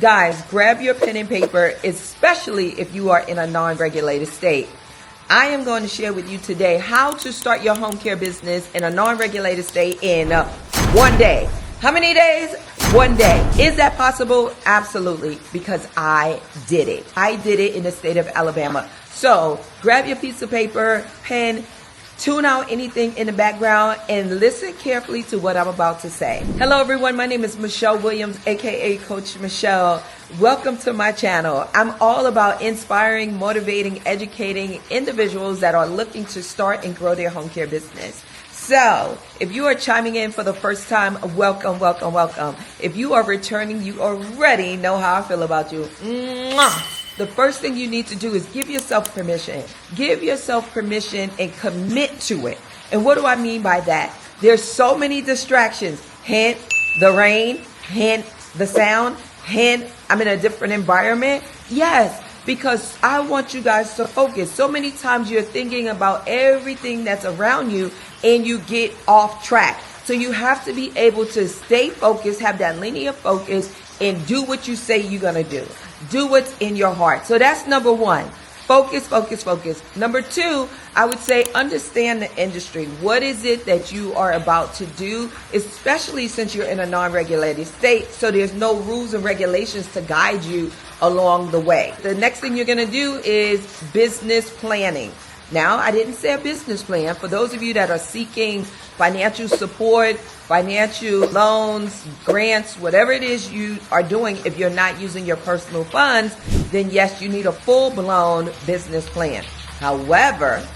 Guys, grab your pen and paper, especially if you are in a non-regulated state. I am going to share with you today how to start your home care business in a non-regulated state in 1 day. How many days? 1 day. Is that possible? Absolutely, because I did it. I did it in the state of Alabama. So grab your piece of paper, pen, tune out anything in the background, and listen carefully to what I'm about to say. Hello everyone, my name is Michele Williams, aka Coach Michele. Welcome to my channel. I'm all about inspiring, motivating, educating individuals that are looking to start and grow their home care business. So, if you are chiming in for the first time, welcome, welcome, welcome. If you are returning, you already know how I feel about you. Mwah! The first thing you need to do is give yourself permission. Give yourself permission and commit to it. And what do I mean by that? There's so many distractions. Hint, the rain. Hint, the sound. Hint, I'm in a different environment. Yes, because I want you guys to focus. So many times you're thinking about everything that's around you and you get off track. So you have to be able to stay focused, have that linear focus, and do what you say you're going to do. Do what's in your heart. So that's number one. Focus, focus, focus. Number two, I would say understand the industry. What is it that you are about to do, especially since you're in a non-regulated state, so there's no rules and regulations to guide you along the way. The next thing you're going to do is business planning. Now, I didn't say a business plan. For those of you that are seeking financial support, financial loans, grants, whatever it is you are doing, if you're not using your personal funds, then yes, you need a full-blown business plan. However,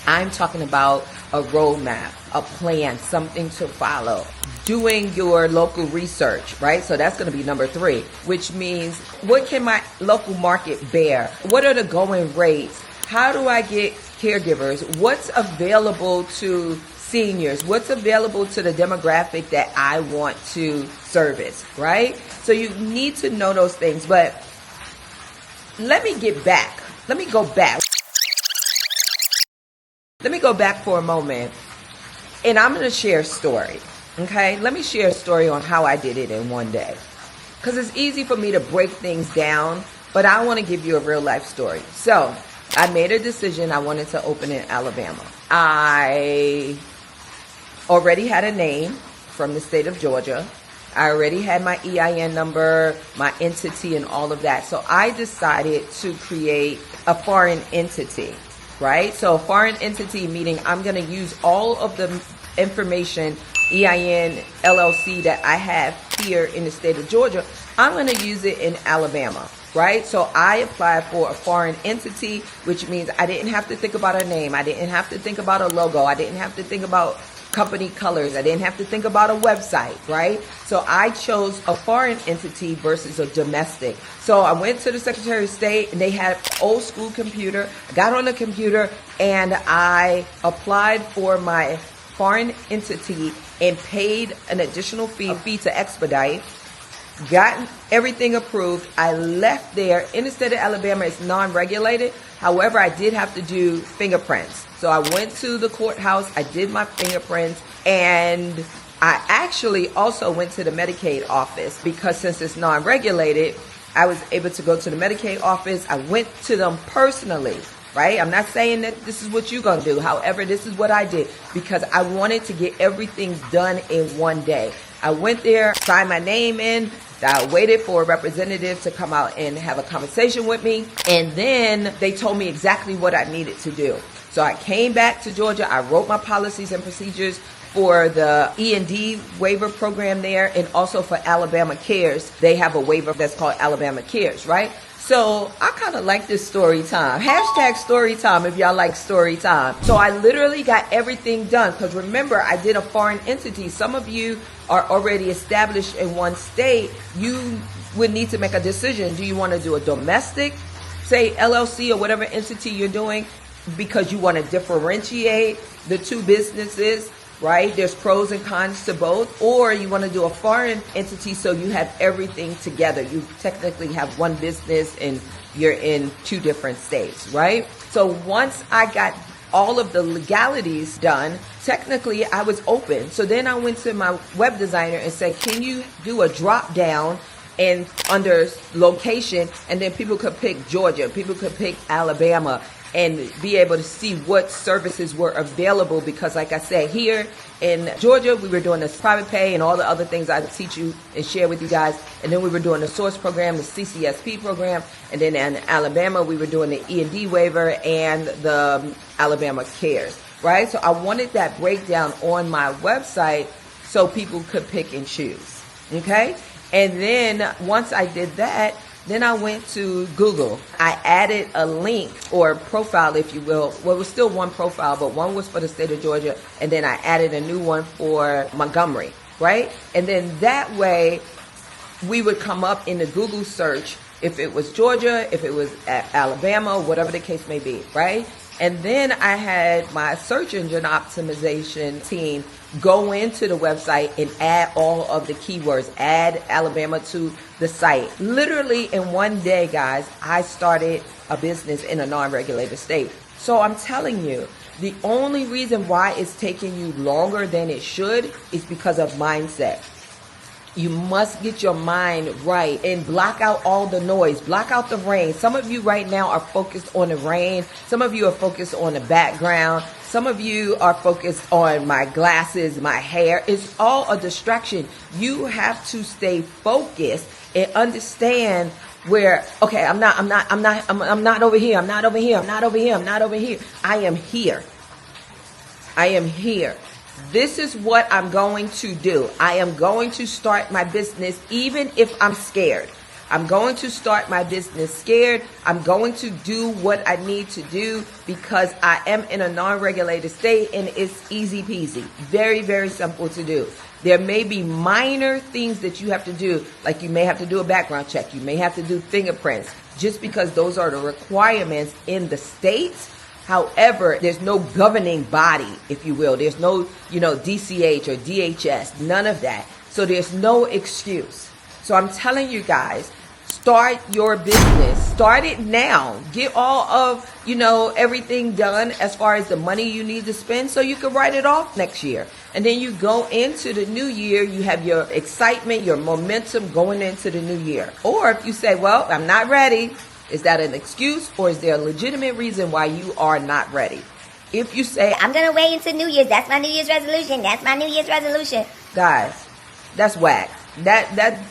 I'm talking about a roadmap, a plan, something to follow. Doing your local research, right? So that's going to be number three, which means what can my local market bear? What are the going rates? How do I get caregivers? What's available to seniors? What's available to the demographic that I want to service, right? So you need to know those things. But let me get back. Let me go back. Let me go back for a moment. And I'm going to share a story. Okay? Let me share a story on how I did it in 1 day. Because it's easy for me to break things down, but I want to give you a real life story. So I made a decision. I wanted to open in Alabama. I already had a name from the state of Georgia. I already had my EIN number, my entity, and all of that. So I decided to create a foreign entity, right? So a foreign entity meaning I'm going to use all of the information, EIN, LLC that I have here in the state of Georgia. I'm going to use it in Alabama. Right? So I applied for a foreign entity, which means I didn't have to think about a name. I didn't have to think about a logo. I didn't have to think about company colors. I didn't have to think about a website, right? So I chose a foreign entity versus a domestic. So I went to the Secretary of State and they had an old school computer. I got on the computer and I applied for my foreign entity and paid an additional fee to expedite. Got everything approved. I left there. In the state of Alabama, it's non-regulated. However, I did have to do fingerprints. So I went to the courthouse. I did my fingerprints. And I actually also went to the Medicaid office because since it's non-regulated, I was able to go to the Medicaid office. I went to them personally, right? I'm not saying that this is what you're going to do. However, this is what I did because I wanted to get everything done in 1 day. I went there, signed my name in. I waited for a representative to come out and have a conversation with me. And then they told me exactly what I needed to do. So I came back to Georgia. I wrote my policies and procedures for the E&D waiver program there and also for Alabama Cares. They have a waiver that's called Alabama Cares, right? So I kind of like this story time. Hashtag story time if y'all like story time. So I literally got everything done because remember, I did a foreign entity. Some of you are already established in one state. You would need to make a decision. Do you want to do a domestic, say LLC or whatever entity you're doing because you want to differentiate the two businesses? Right? There's pros and cons to both. Or you want to do a foreign entity so you have everything together. You technically have one business and you're in two different states, right? So once I got all of the legalities done, technically I was open. So then I went to my web designer and said, can you do a drop down and under location, and then people could pick Georgia, people could pick Alabama, and be able to see what services were available. Because like I said, here in Georgia, we were doing this private pay and all the other things I teach you and share with you guys. And then we were doing the SOURCE program, the CCSP program. And then in Alabama, we were doing the E&D waiver and the Alabama Cares, right? So I wanted that breakdown on my website so people could pick and choose, okay? And then once I did that, then I went to Google. I added a link or profile, if you will. Well, it was still one profile, but one was for the state of Georgia, and then I added a new one for Montgomery, right? And then that way, we would come up in the Google search if it was Georgia, if it was Alabama, whatever the case may be, right? And then I had my search engine optimization team go into the website and add all of the keywords, add Alabama to the site. Literally in one day, guys, I started a business in a non-regulated state. So I'm telling you, the only reason why it's taking you longer than it should is because of mindset. You must get your mind right and block out all the noise, block out the rain. Some of you right now are focused on the rain. Some of you are focused on the background. Some of you are focused on my glasses, my hair. It's all a distraction. You have to stay focused and understand where, okay, I'm not over here. I'm not over here. I'm not over here. I'm not over here. I am here. I am here. This is what I'm going to do. I am going to start my business even if I'm scared. I'm going to start my business scared. I'm going to do what I need to do because I am in a non-regulated state and it's easy peasy. Very, very simple to do. There may be minor things that you have to do, like you may have to do a background check. You may have to do fingerprints just because those are the requirements in the states. However, there's no governing body, if you will. There's no, DCH or DHS, none of that. So there's no excuse. So I'm telling you guys, start your business. Start it now. Get all of, everything done as far as the money you need to spend so you can write it off next year. And then you go into the new year, you have your excitement, your momentum going into the new year. Or if you say, well, I'm not ready. Is that an excuse or is there a legitimate reason why you are not ready? If you say, I'm going to wait until New Year's. That's my New Year's resolution. That's my New Year's resolution. Guys, that's whack. That's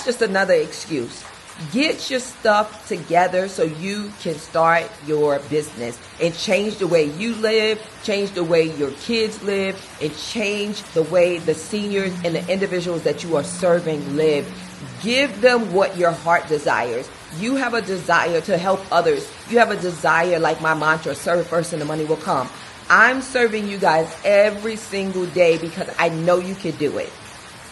just another excuse. Get your stuff together so you can start your business and change the way you live, change the way your kids live, and change the way the seniors and the individuals that you are serving live. Give them what your heart desires. You have a desire to help others. You have a desire, like my mantra, serve first and the money will come. I'm serving you guys every single day because I know you can do it.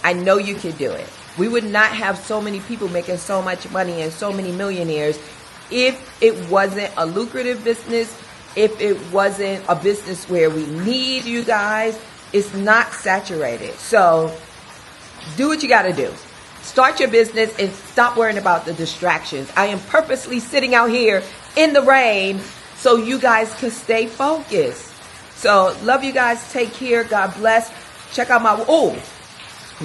I know you can do it. We would not have so many people making so much money and so many millionaires if it wasn't a lucrative business, if it wasn't a business where we need you guys. It's not saturated. So do what you got to do. Start your business and stop worrying about the distractions. I am purposely sitting out here in the rain so you guys can stay focused. So love you guys. Take care. God bless. Check out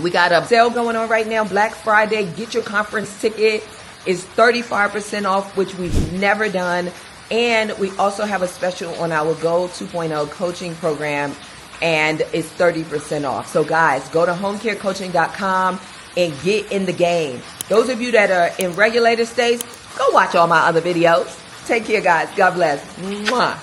we got a sale going on right now. Black Friday. Get your conference ticket. It's 35% off, which we've never done. And we also have a special on our Go 2.0 coaching program, and it's 30% off. So guys, go to homecarecoaching.com and get in the game. Those of you that are in regulated states, go watch all my other videos. Take care, guys. God bless. Mwah.